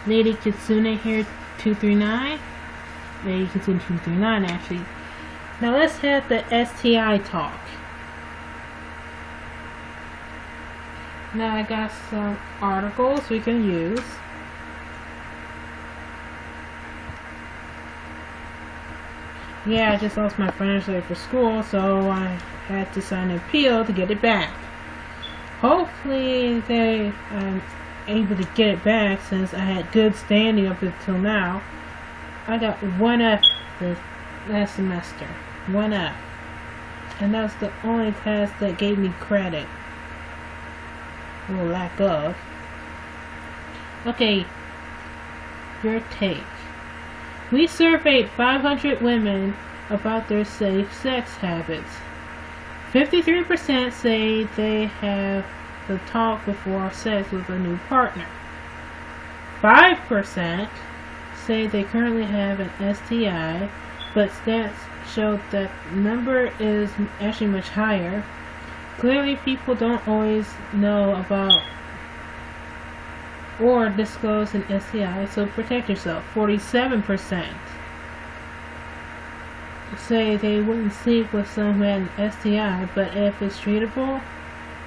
Lady Kitsune here, 239. Lady Kitsune 239 actually. Now let's have the STI talk. Now I got some articles we can use. Yeah, I just lost my financial aid for school, so I had to sign an appeal to get it back. Hopefully I'm able to get it back since I had good standing up until now. I got 1 F this last semester. 1 F. And that's the only test that gave me credit. Or lack of. Okay, your take. We surveyed 500 women about their safe sex habits. 53% say they have the talk before sex with a new partner. 5% say they currently have an STI, but stats show that number is actually much higher. Clearly, people don't always know about or disclose an STI, so protect yourself. 47% say they wouldn't sleep with someone who had an STI, but if it's treatable,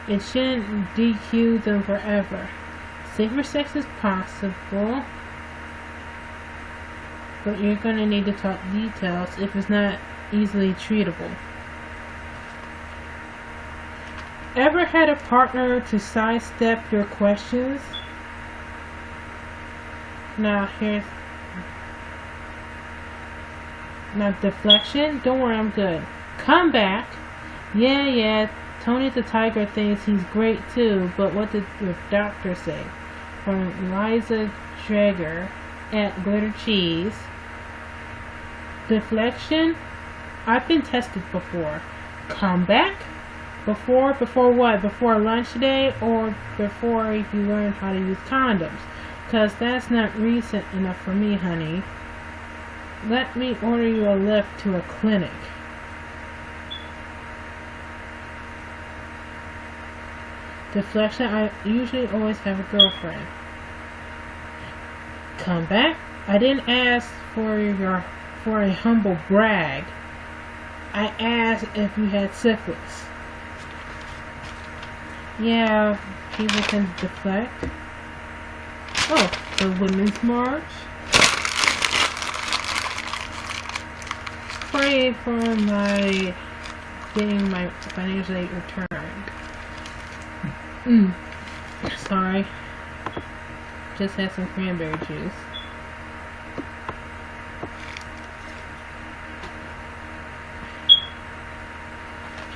it shouldn't DQ them forever. Safer sex is possible, but you're going to need to talk details if it's not easily treatable. Ever had a partner to sidestep your questions? Now deflection. Don't worry, I'm good. Come back. Yeah, Tony the Tiger thinks he's great too, but what did your doctor say? From Liza Drager at Glitter Cheese. Deflection. I've been tested before. Come back. Before what? Before lunch today or before you learn how to use condoms? Because that's not recent enough for me, honey. Let me order you a lift to a clinic. Deflection, I usually always have a girlfriend. Come back. I didn't ask for a humble brag. I asked if you had syphilis. Yeah, people can deflect. Oh, the Women's March. Pray for my getting my financial aid returned. Sorry. Just had some cranberry juice.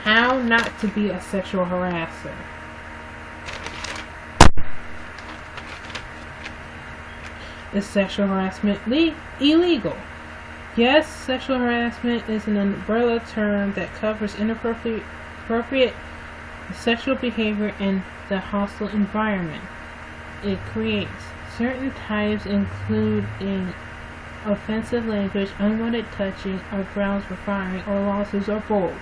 How not to be a sexual harasser. Is sexual harassment illegal? Yes, sexual harassment is an umbrella term that covers inappropriate sexual behavior in the hostile environment it creates. Certain types, including offensive language, unwanted touching, are grounds for firing or lawsuits or both.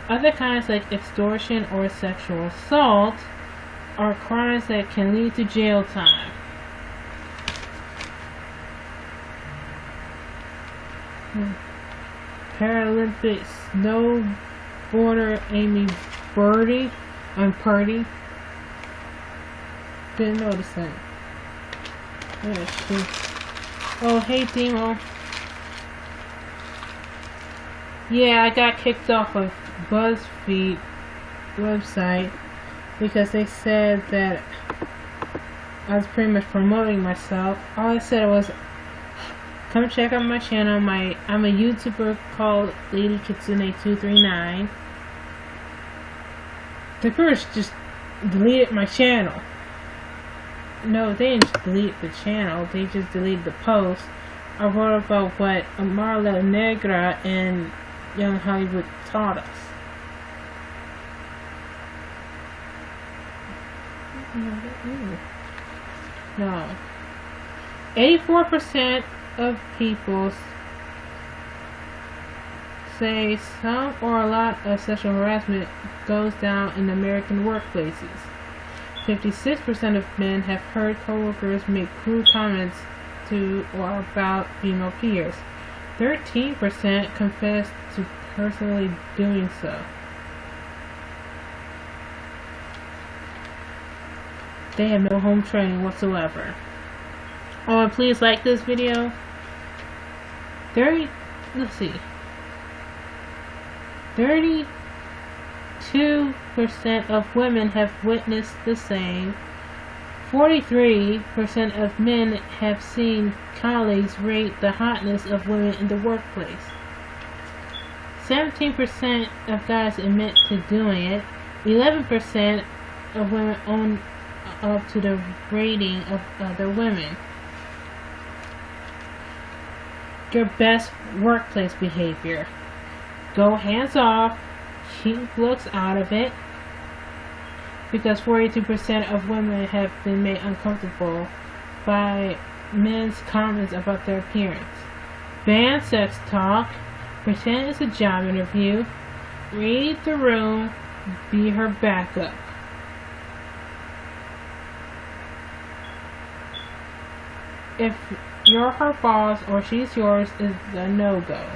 Other kinds, like extortion or sexual assault, are crimes that can lead to jail time. Paralympic snowboarder Amy Purdy. Didn't notice that. Oh, hey, Demo. Yeah, I got kicked off of BuzzFeed website because they said that I was pretty much promoting myself. All I said was, come check out my channel. I'm a YouTuber called Lady Kitsune 239. The first just deleted my channel. No, they didn't delete the channel. They just deleted the post. I wrote about what Marla Negra and Young Hollywood taught us. No. 84% of people say some or a lot of sexual harassment goes down in American workplaces. 56% of men have heard coworkers make crude comments to or about female peers. 13% confess to personally doing so. They have no home training whatsoever. Oh, and please like this video. Let's see. 32% of women have witnessed the same. 43% of men have seen colleagues rate the hotness of women in the workplace. 17% of guys admit to doing it. 11% of women own up to the rating of other women. Your best workplace behavior. Go hands off. Keep looks out of it. Because 42% of women have been made uncomfortable by men's comments about their appearance. Ban sex talk. Pretend it's a job interview. Read the room. Be her backup. If you're her boss or she's yours, is a no-go.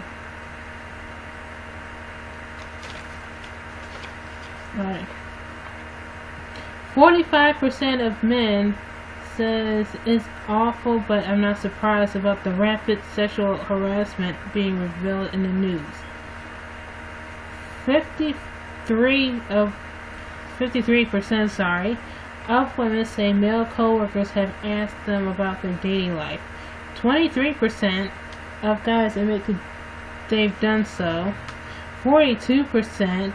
Right. 45% of men says it's awful, but I'm not surprised about the rampant sexual harassment being revealed in the news. 53% of women say male coworkers have asked them about their dating life. 23% of guys admit they've done so. 42%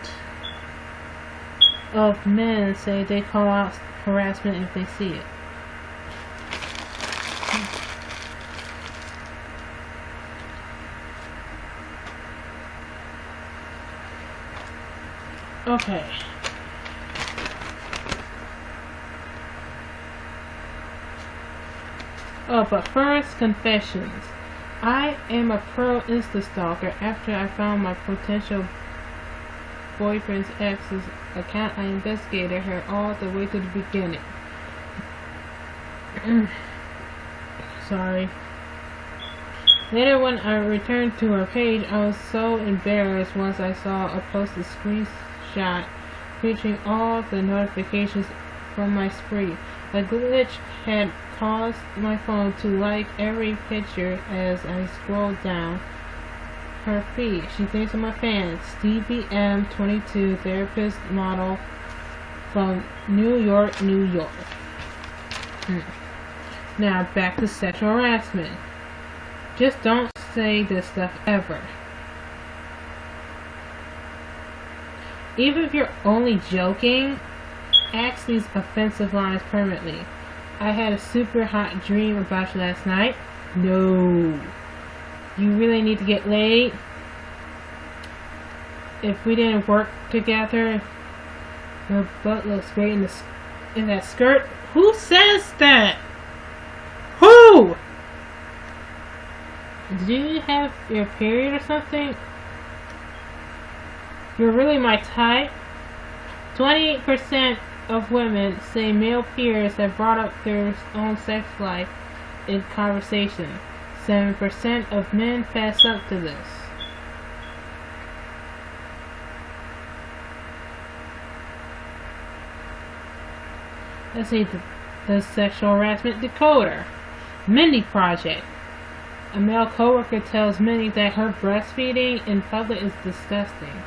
of men say they call out harassment if they see it. Okay. Oh, but first, confessions. I am a pro Insta stalker. After I found my potential boyfriend's ex's account, I investigated her all the way to the beginning. Sorry. Later, when I returned to her page, I was so embarrassed once I saw a posted screenshot featuring all the notifications from my spree. A glitch had caused my phone to like every picture as I scrolled down her feed. She thinks I'm a fan. Stevie M, 22, therapist model from New York, New York. Now back to sexual harassment. Just don't say this stuff ever. Even if you're only joking, ask these offensive lines permanently. I had a super hot dream about you last night. No. You really need to get laid. If we didn't work together, your butt looks great in that skirt. Who says that? Who? Do you have your period or something? You're really my type. 28% of women say male peers have brought up their own sex life in conversation. 7% of men fess up to this. Let's see the sexual harassment decoder. Mindy Project. A male coworker tells Mindy that her breastfeeding in public is disgusting.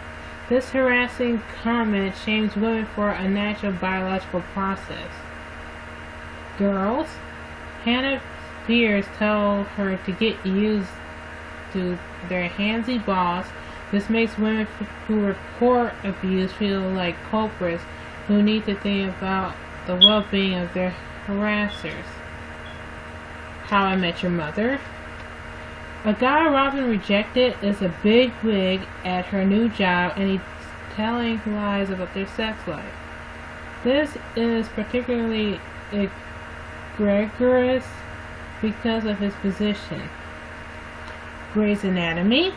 This harassing comment shames women for a natural biological process. Girls. Hannah peers tell her to get used to their handsy boss. This makes women who report abuse feel like culprits who need to think about the well-being of their harassers. How I Met Your Mother. A guy Robin rejected is a big wig at her new job, and he's telling lies about their sex life. This is particularly egregious because of his position. Grey's Anatomy.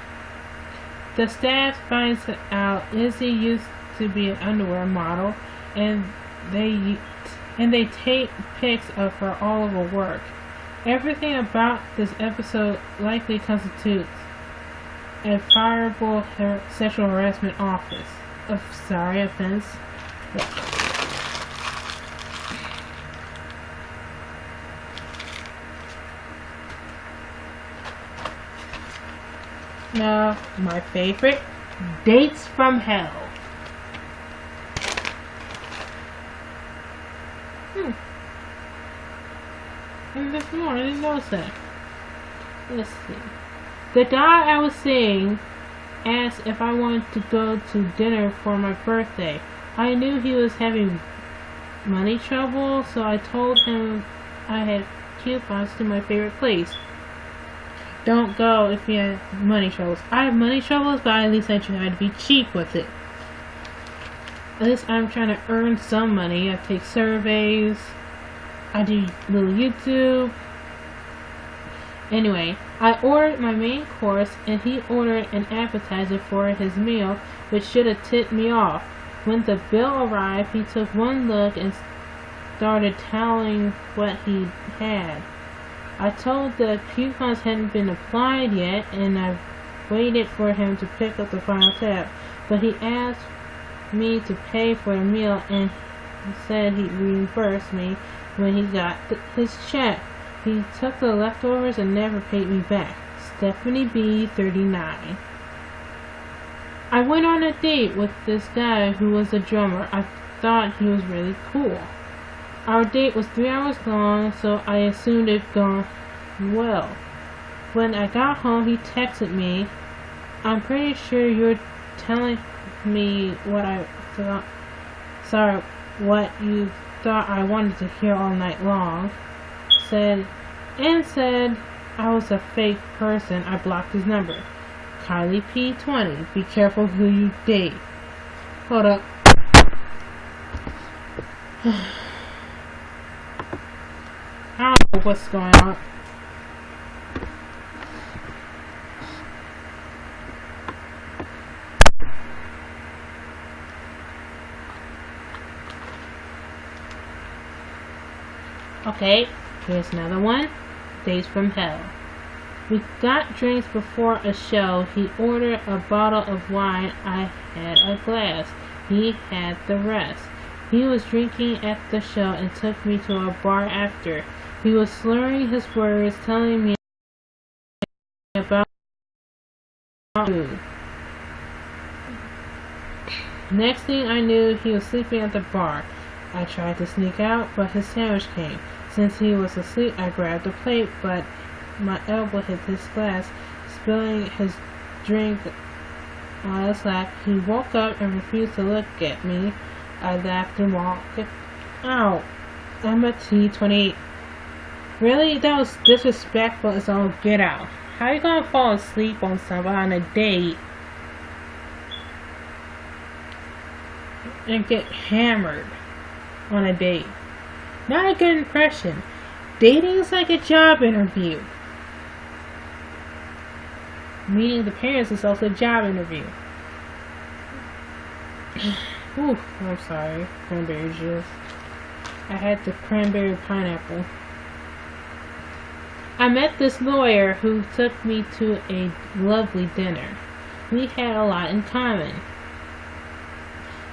The staff finds out Izzy used to be an underwear model, and they and they take pics of her all over work. Everything about this episode likely constitutes a fireable sexual harassment offense. Now, my favorite, Dates from Hell. And there's more, I didn't notice that. Let's see. The guy I was seeing asked if I wanted to go to dinner for my birthday. I knew he was having money trouble, so I told him I had coupons to my favorite place. Don't go if you have money troubles. I have money troubles, but at least I try to be cheap with it. At least I'm trying to earn some money. I take surveys. I do little YouTube. Anyway, I ordered my main course and he ordered an appetizer for his meal, which should have tipped me off. When the bill arrived, he took one look and started telling what he had. I told the coupons hadn't been applied yet, and I waited for him to pick up the final tab, but he asked me to pay for the meal and he said he'd reimburse me when he got his check. He took the leftovers and never paid me back. Stephanie B. 39. I went on a date with this guy who was a drummer. I thought he was really cool. Our date was 3 hours long, so I assumed it gone well. When I got home, he texted me, "I'm pretty sure you're telling me what I thought. Sorry, what you thought I wanted to hear all night long." Said I was a fake person. I blocked his number. Kylie P. 20. Be careful who you date. Hold up. I don't know what's going on. Okay, here's another one. Days from Hell. We got drinks before a show. He ordered a bottle of wine. I had a glass. He had the rest. He was drinking at the show and took me to a bar after. He was slurring his words, telling me about food. Next thing I knew, he was sleeping at the bar. I tried to sneak out, but his sandwich came. Since he was asleep, I grabbed a plate, but my elbow hit his glass, spilling his drink on his lap. He woke up and refused to look at me. I laughed and walked out. I'm a T28. Really? That was disrespectful as all get out. How you gonna fall asleep on somebody on a date and get hammered on a date? Not a good impression. Dating is like a job interview. Meeting the parents is also a job interview. Ooh, I'm sorry. Cranberry juice. I had the cranberry pineapple. I met this lawyer who took me to a lovely dinner. We had a lot in common.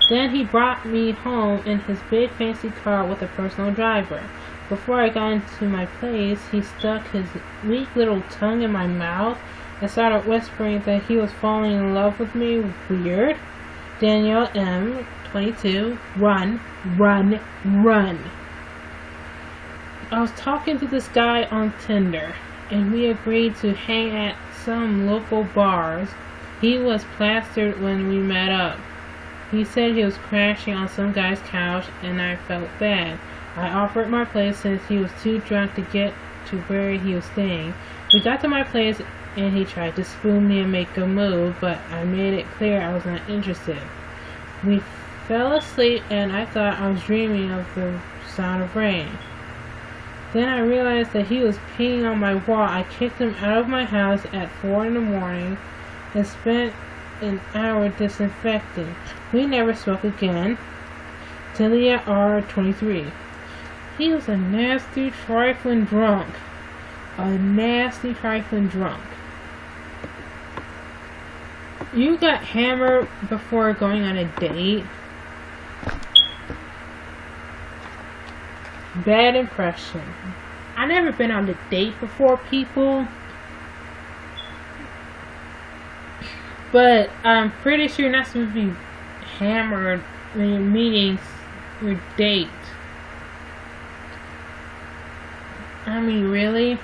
Then he brought me home in his big fancy car with a personal driver. Before I got into my place, he stuck his weak little tongue in my mouth and started whispering that he was falling in love with me. Weird. Danielle M. 22. Run, run, run. I was talking to this guy on Tinder, and we agreed to hang at some local bars. He was plastered when we met up. He said he was crashing on some guy's couch, and I felt bad. I offered my place since he was too drunk to get to where he was staying. We got to my place, and he tried to spoon me and make a move, but I made it clear I was not interested. We fell asleep, and I thought I was dreaming of the sound of rain. Then I realized that he was peeing on my wall. I kicked him out of my house at 4 in the morning and spent an hour disinfecting. We never spoke again. Tilia R. 23. He was a nasty, trifling drunk. A nasty, trifling drunk. You got hammered before going on a date? Bad impression. I never been on a date before, people. But I'm pretty sure you're not supposed to be hammered when you're meeting your date. I mean, really?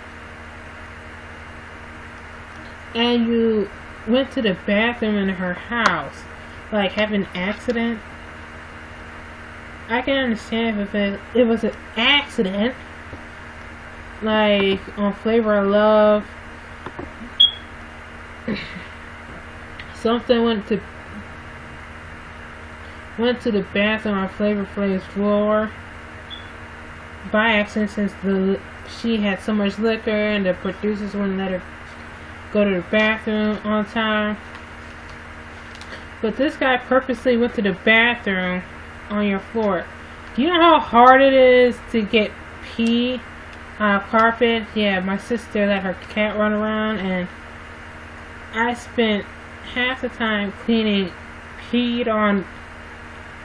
And you went to the bathroom in her house, like have an accident. I can understand if it was an accident, like on Flavor of Love. Something went to the bathroom on Flavor Flav's floor by accident, since she had so much liquor and the producers wouldn't let her go to the bathroom on time. But this guy purposely went to the bathroom on your floor. Do you know how hard it is to get pee on a carpet? Yeah, my sister let her cat run around, and I spent half the time cleaning peed on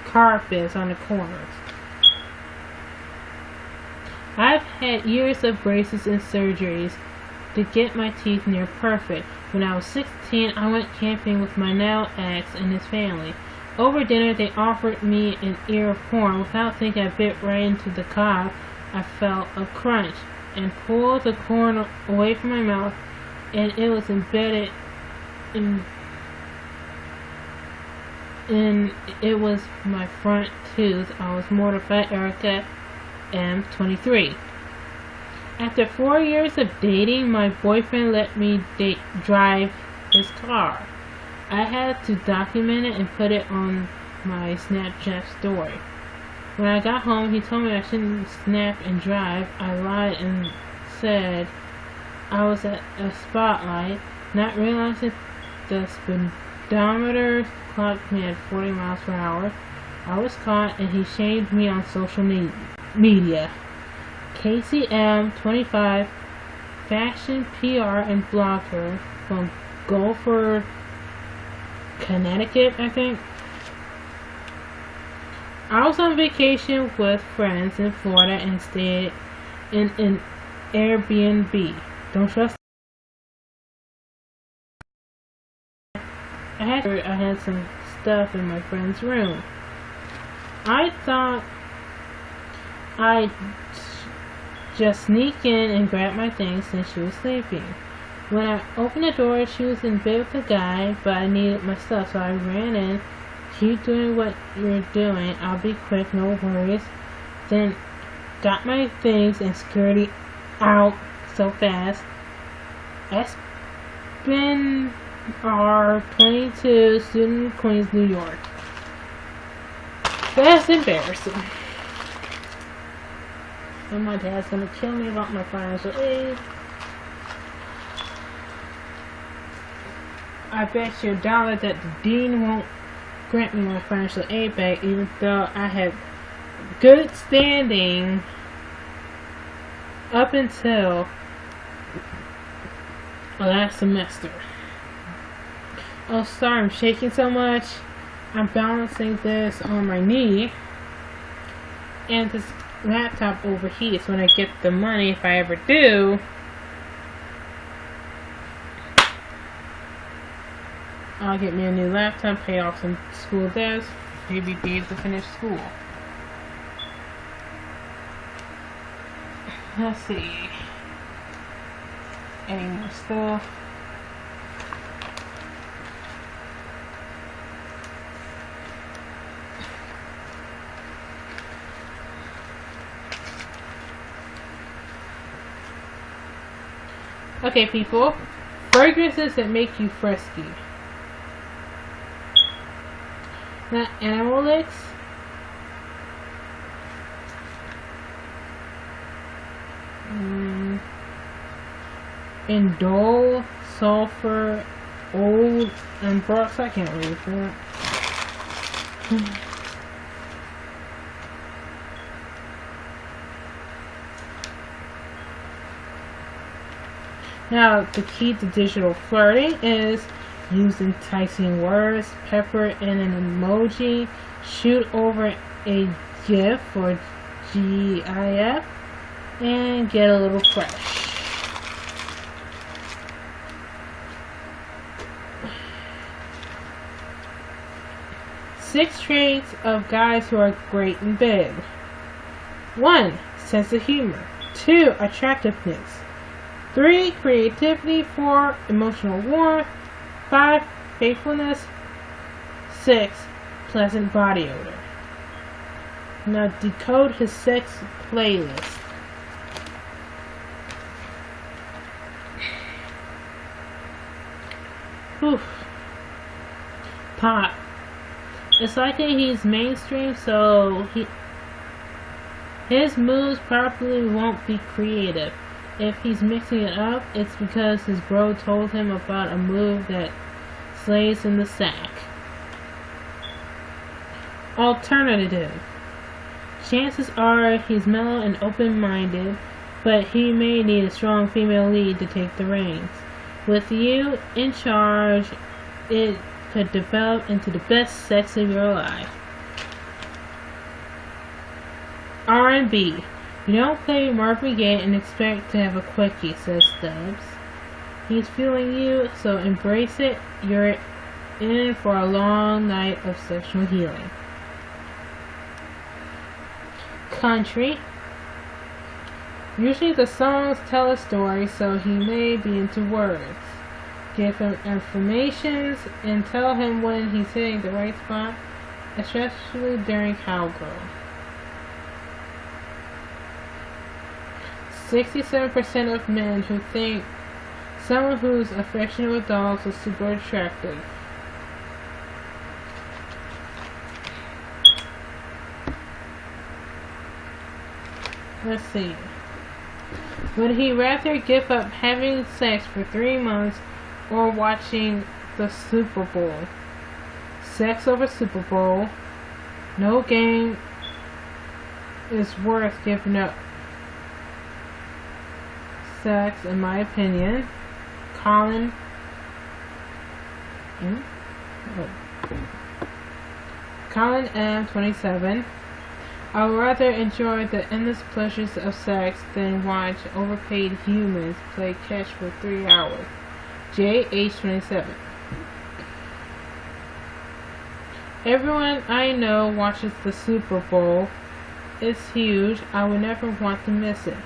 carpets on the corners. I've had years of braces and surgeries to get my teeth near perfect. When I was 16, I went camping with my now ex and his family. Over dinner, they offered me an ear of corn. Without thinking, I bit right into the cob. I felt a crunch and pulled the corn away from my mouth, and it was embedded in it was my front tooth. I was mortified. Erica M. 23. After 4 years of dating, my boyfriend let me drive his car. I had to document it and put it on my Snapchat story. When I got home, he told me I shouldn't snap and drive. I lied and said I was at a spotlight, not realizing the speedometer clocked me at 40 miles per hour. I was caught, and he shamed me on social media. Casey M. 25, fashion PR and blogger from Gulfport, Connecticut, I think. I was on vacation with friends in Florida and stayed in an Airbnb. Don't trust. I had some stuff in my friend's room. I thought I'd just sneak in and grab my things since she was sleeping. When I opened the door, she was in bed with the guy, but I needed my stuff, so I ran in. Keep doing what you're doing. I'll be quick, no worries. Then got my things and security out so fast. Aspen R22, student in Queens, New York. That's embarrassing. And my dad's gonna kill me about my financial aid. I bet you $1 that the dean won't grant me my financial aid back, even though I had good standing up until last semester. Oh, sorry, I'm shaking so much. I'm balancing this on my knee, and this laptop overheats. When I get the money, if I ever do, I'll get me a new laptop, pay off some school debts, maybe be able to finish school. Let's see. Any more stuff? Okay, people. Fragrances that make you frisky. Not animal licks. Indole, sulfur, old, and Brooks. I can't read that. Now, the key to digital flirting is use enticing words, pepper in an emoji, shoot over a GIF or GIF, and get a little fresh. Six traits of guys who are great in bed. 1. Sense of humor. 2. Attractiveness. 3. Creativity. 4. Emotional warmth. 5. Faithfulness. 6. Pleasant body odor. Now decode his sex playlist. Oof. Pop. It's likely he's mainstream, so his moves probably won't be creative. If he's mixing it up, it's because his bro told him about a move that slays in the sack. Alternative. Chances are he's mellow and open-minded, but he may need a strong female lead to take the reins. With you in charge, it could develop into the best sex of your life. R&B. You don't play Marvin Gaye and expect to have a quickie, says Stubbs. He's feeling you, so embrace it. You're in for a long night of sexual healing. Country. Usually the songs tell a story, so he may be into words. Give him affirmations and tell him when he's hitting the right spot, especially during cowgirl. 67% of men who think someone who's affectionate with dogs is super attractive. Let's see. Would he rather give up having sex for 3 months or watching the Super Bowl? Sex over Super Bowl. No game is worth giving up sex, in my opinion. Colin M, 27. I would rather enjoy the endless pleasures of sex than watch overpaid humans play catch for 3 hours. J, age 27. Everyone I know watches the Super Bowl. It's huge. I would never want to miss it.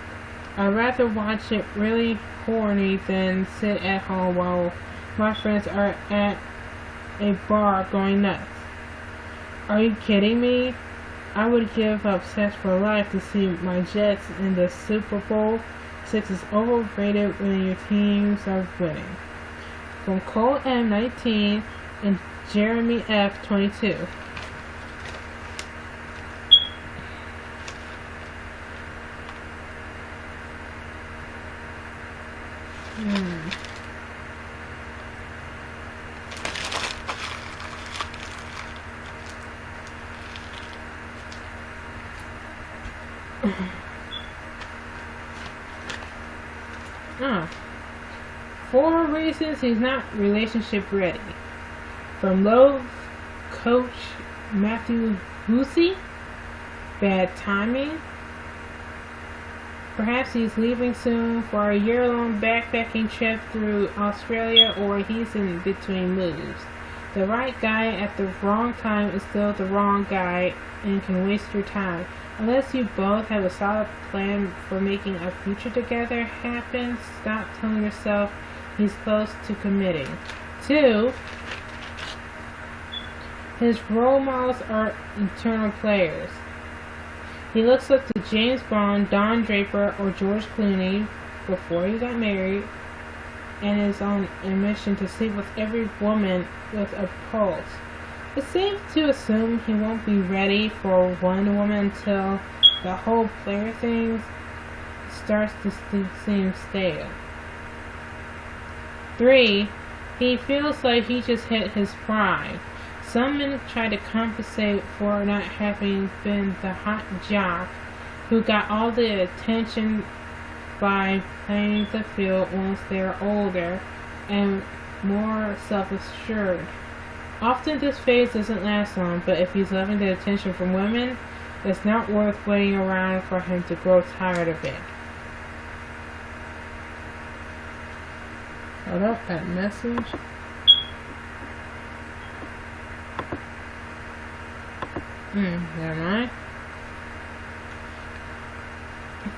I'd rather watch it really horny than sit at home while my friends are at a bar going nuts. Are you kidding me? I would give up sex for life to see my Jets in the Super Bowl. Sex is overrated when your teams are winning. From Cole M, 19 and Jeremy F, 22. Ah. 4 reasons he's not relationship ready. From Love Coach Matthew Hussey. Bad timing. Perhaps he's leaving soon for a year-long backpacking trip through Australia, or he's in between moves. The right guy at the wrong time is still the wrong guy and can waste your time. Unless you both have a solid plan for making a future together happen, stop telling yourself he's close to committing. 2. His role models are eternal players. He looks up to James Bond, Don Draper, or George Clooney before he got married, and is on a mission to sleep with every woman with a pulse. It's safe to assume he won't be ready for one woman until the whole player thing starts to seem stale. 3. He feels like he just hit his prime. Some men try to compensate for not having been the hot jock who got all the attention by playing the field once they are older and more self-assured. Often this phase doesn't last long, but if he's loving the attention from women, it's not worth waiting around for him to grow tired of it. Hold up, that message. Never mind.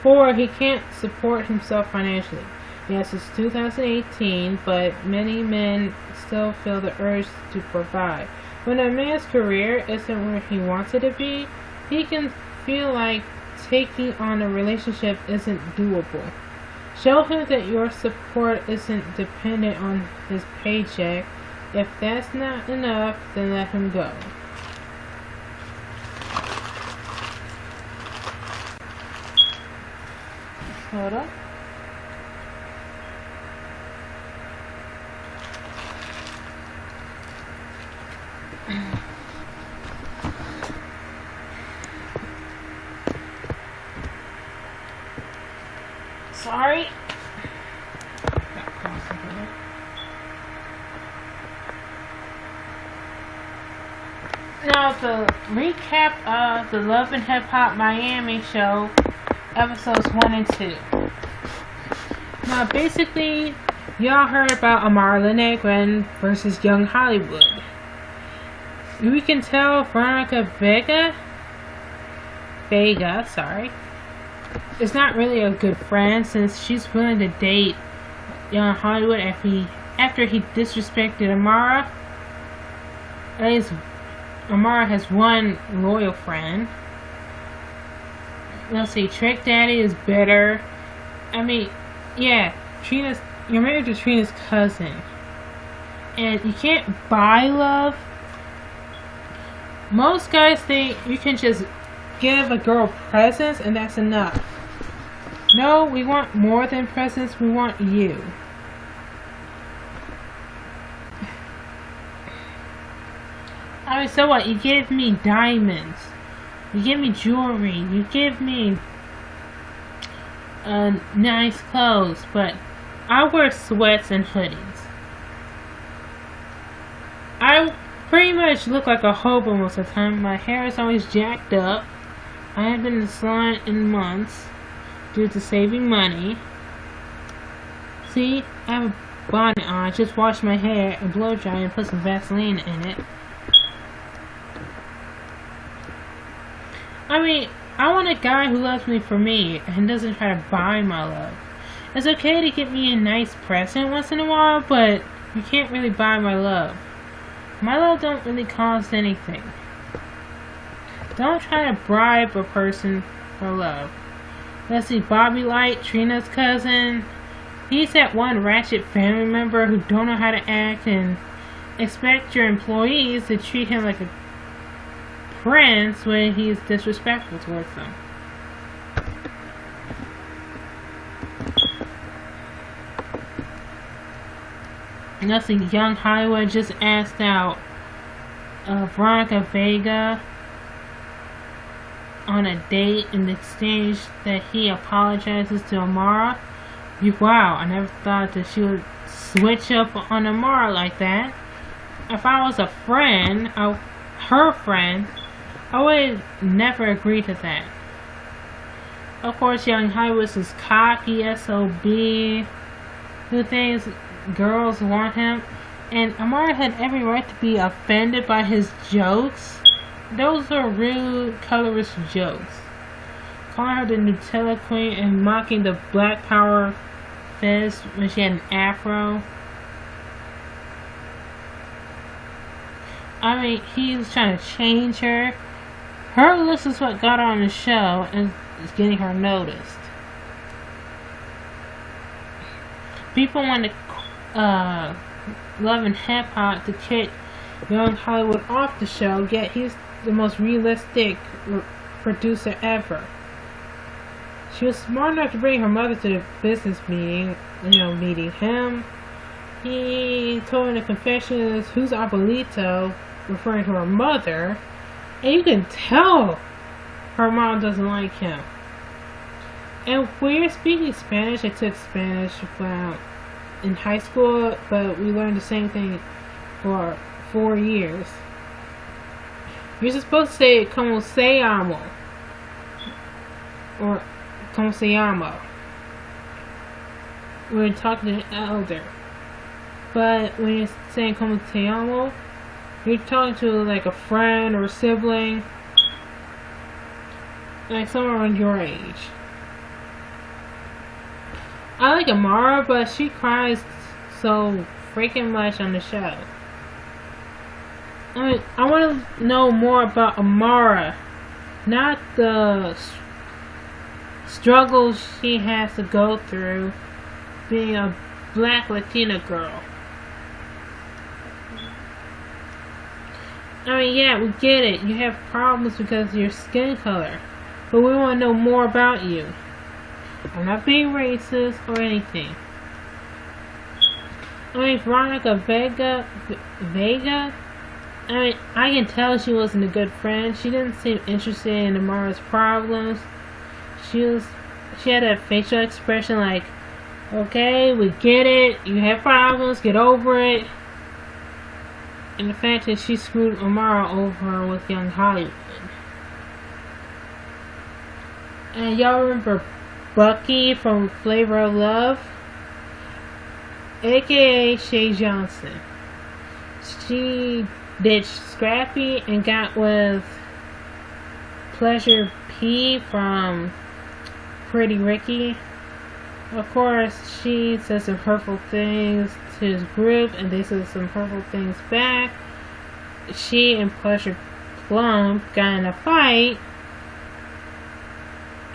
4. He can't support himself financially. Yes, it's 2018, but many men still feel the urge to provide. When a man's career isn't where he wants it to be, he can feel like taking on a relationship isn't doable. Show him that your support isn't dependent on his paycheck. If that's not enough, then let him go. Hold up. Sorry. Now the recap of the Love and Hip Hop Miami show, episodes 1 and 2. Now basically, y'all heard about Amara Lindgren versus Young Hollywood. We can tell Veronica Vega, is not really a good friend since she's willing to date Young Hollywood after he disrespected Amara. At least Amara has one loyal friend. Let's see, Trick Daddy is bitter. I mean, yeah, you're married to Trina's cousin. And you can't buy love. Most guys think you can just give a girl presents and that's enough. No, we want more than presents, we want you. I mean, so what? You give me diamonds. You give me jewelry. You give me nice clothes. But I wear sweats and hoodies. I pretty much look like a hobo most of the time. My hair is always jacked up. I haven't been in the salon in months due to saving money. See, I have a bonnet on. I just washed my hair and blow dry and put some Vaseline in it. I mean, I want a guy who loves me for me and doesn't try to buy my love. It's okay to get me a nice present once in a while, but you can't really buy my love. My love don't really cost anything. Don't try to bribe a person for love. Let's see, Bobby Light, Trina's cousin. He's that one ratchet family member who don't know how to act and expect your employees to treat him like a prince when he's disrespectful towards them. And let's see, Young Hollywood just asked out Veronica Vega on a date in exchange that he apologizes to Amara. Wow, I never thought that she would switch up on Amara like that. If I was a friend, her friend, I would never agree to that. Of course, Young Hollywood is cocky SOB who thinks girls want him, and Amara had every right to be offended by his jokes. Those are rude, colorless jokes. Calling her the Nutella Queen and mocking the Black Power fez when she had an afro. I mean, he was trying to change her. Her looks is what got her on the show and is getting her noticed. People want to Love and Hip Hop to kick Young Hollywood off the show, yet he's the most realistic producer ever. She was smart enough to bring her mother to the business meeting, meeting him. He told her in the confessions, "Who's Abuelito?" referring to her mother. And you can tell her mom doesn't like him. And we're speaking Spanish. I took Spanish in high school, but we learned the same thing for 4 years. You're supposed to say "como se llamo" or "como se llama" when you're talking to an elder. But when you're saying "como te llamo," you're talking to like a friend or a sibling, like someone around your age. I like Amara, but she cries so freaking much on the show. I want to know more about Amara, not the struggles she has to go through being a black Latina girl. I mean, yeah, we get it. You have problems because of your skin color, but we want to know more about you. I'm not being racist or anything. I mean, Veronica Vega, I mean, I can tell she wasn't a good friend. She didn't seem interested in Amara's problems. She had that facial expression like, okay, we get it, you have problems, get over it. And the fact that she screwed Amara over with Young Hollywood. And y'all remember Bucky from Flavor of Love? AKA Shay Johnson. She ditched Scrappy and got with Pleasure P from Pretty Ricky. Of course, she said some hurtful things to his group, and they said some hurtful things back. She and Pleasure Plum got in a fight,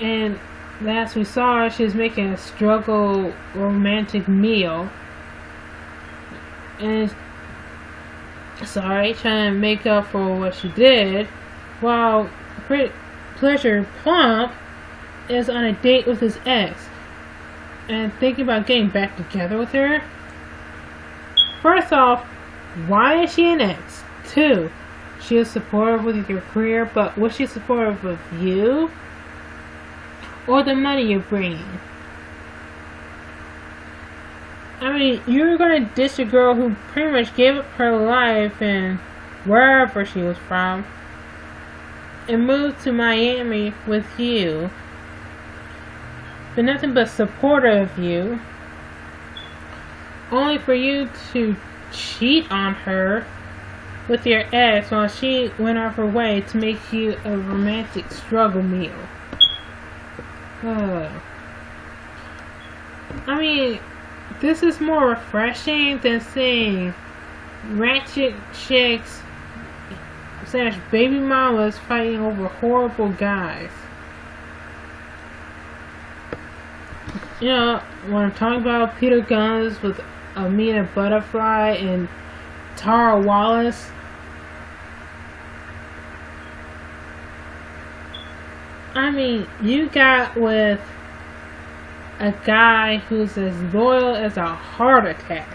and last we saw her, she was making a struggle romantic meal, and trying to make up for what she did, while Pleasure Plump is on a date with his ex and thinking about getting back together with her. First off, why is she an ex? 2, she is supportive with your career, but was she supportive of you or the money you're bringing? I mean, you're gonna diss a girl who pretty much gave up her life and wherever she was from and moved to Miami with you, but nothing but supportive of you, only for you to cheat on her with your ex while she went off her way to make you a romantic struggle meal. I mean, this is more refreshing than seeing ratchet chicks / baby mamas fighting over horrible guys. You know, when I'm talking about Peter Guns with Amina Butterfly and Tara Wallace, I mean, you got with a guy who's as loyal as a heart attack.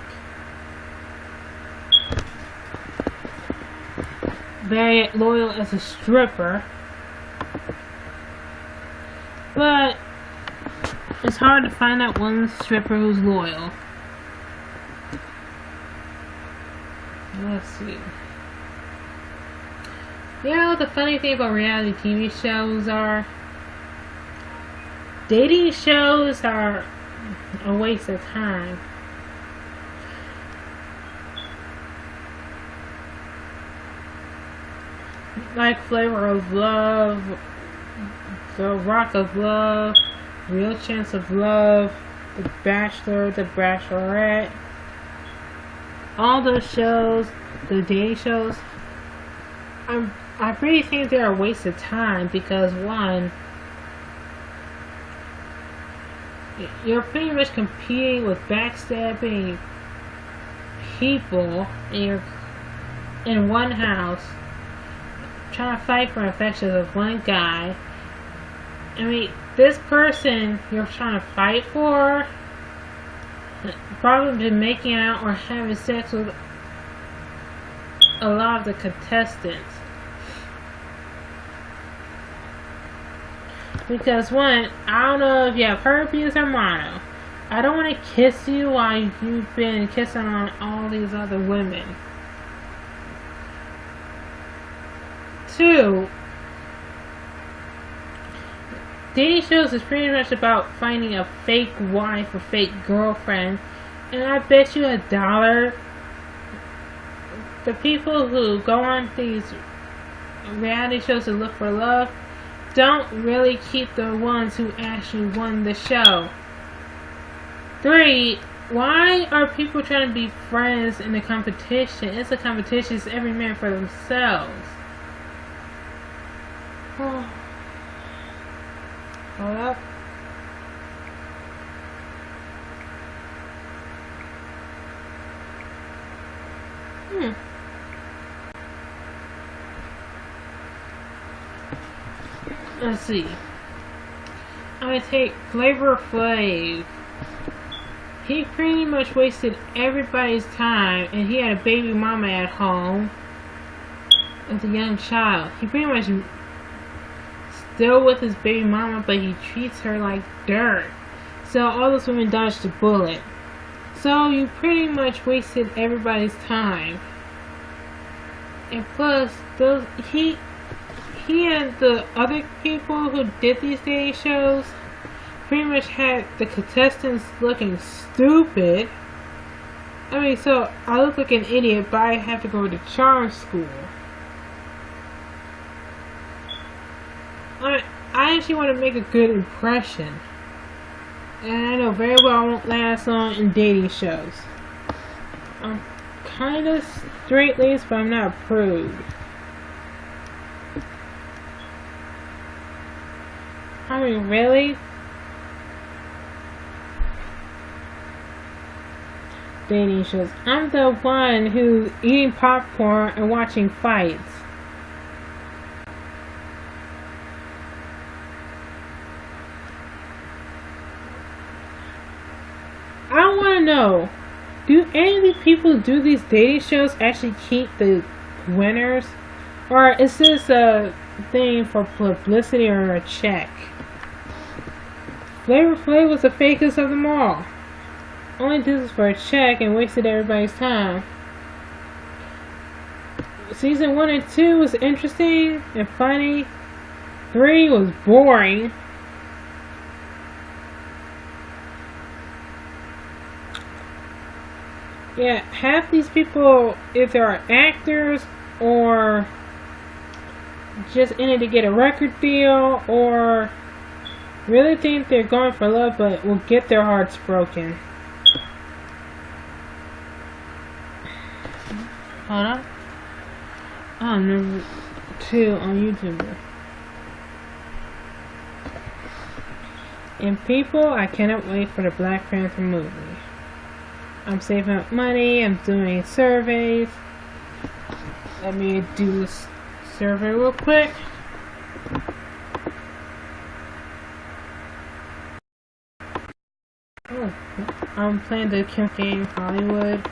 Very loyal as a stripper. But it's hard to find that one stripper who's loyal. Let's see. You know what the funny thing about reality TV shows are? Dating shows are a waste of time. Like Flavor of Love, The Rock of Love, Real Chance of Love, The Bachelor, The Bachelorette. All those shows, the dating shows, I really think they're a waste of time because, one, you're pretty much competing with backstabbing people in one house, trying to fight for affections of one guy. I mean, this person you're trying to fight for probably been making out or having sex with a lot of the contestants. Because one, I don't know if you have herpes or mono. I don't want to kiss you while you've been kissing on all these other women. 2, dating shows is pretty much about finding a fake wife or fake girlfriend. And I bet you $1, the people who go on these reality shows to look for love don't really keep the ones who actually won the show. 3, why are people trying to be friends in a competition? It's a competition. It's every man for themselves. Hold up. Let's see. I'm gonna take Flavor Flav. He pretty much wasted everybody's time, and he had a baby mama at home with a young child. He pretty much still with his baby mama, but he treats her like dirt. So all those women dodged the bullet. So you pretty much wasted everybody's time. And plus, he and the other people who did these dating shows pretty much had the contestants looking stupid. I mean, so I look like an idiot, but I have to go to charm school. I actually want to make a good impression. And I know very well I won't last long in dating shows. I'm kind of straight-laced, but I'm not a prude. I mean, really? Dating shows. I'm the one who's eating popcorn and watching fights. I want to know, do any of these people who do these dating shows actually keep the winners? Or is this a thing for publicity or a check? Flavor Flav was the fakest of them all. Only did this for a check and wasted everybody's time. Season 1 and 2 was interesting and funny. 3 was boring. Yeah, half these people either are actors or just in it to get a record deal, or really think they're going for love but will get their hearts broken. Hold on. Oh, number 2 on YouTube. And people, I cannot wait for the Black Panther movie. I'm saving up money, I'm doing surveys. Let me do this survey real quick. Oh, I'm planning to campaign Hollywood.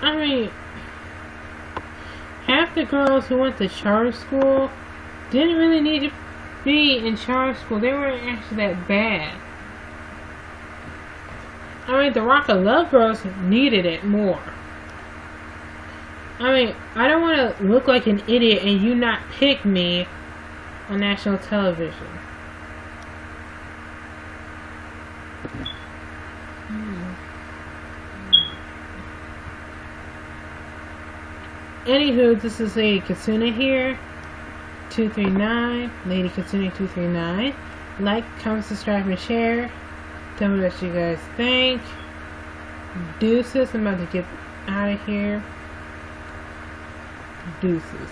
I mean, half the girls who went to charter school didn't really need to be in charter school. They weren't actually that bad. I mean, the Rock of Love girls needed it more. I mean, I don't want to look like an idiot and you not pick me on national television. Anywho, this is Lady Katsuna here, 239, Lady Katsuna 239. Like, comment, subscribe, and share. Tell me what you guys think. Deuces, I'm about to get out of here. Deuces.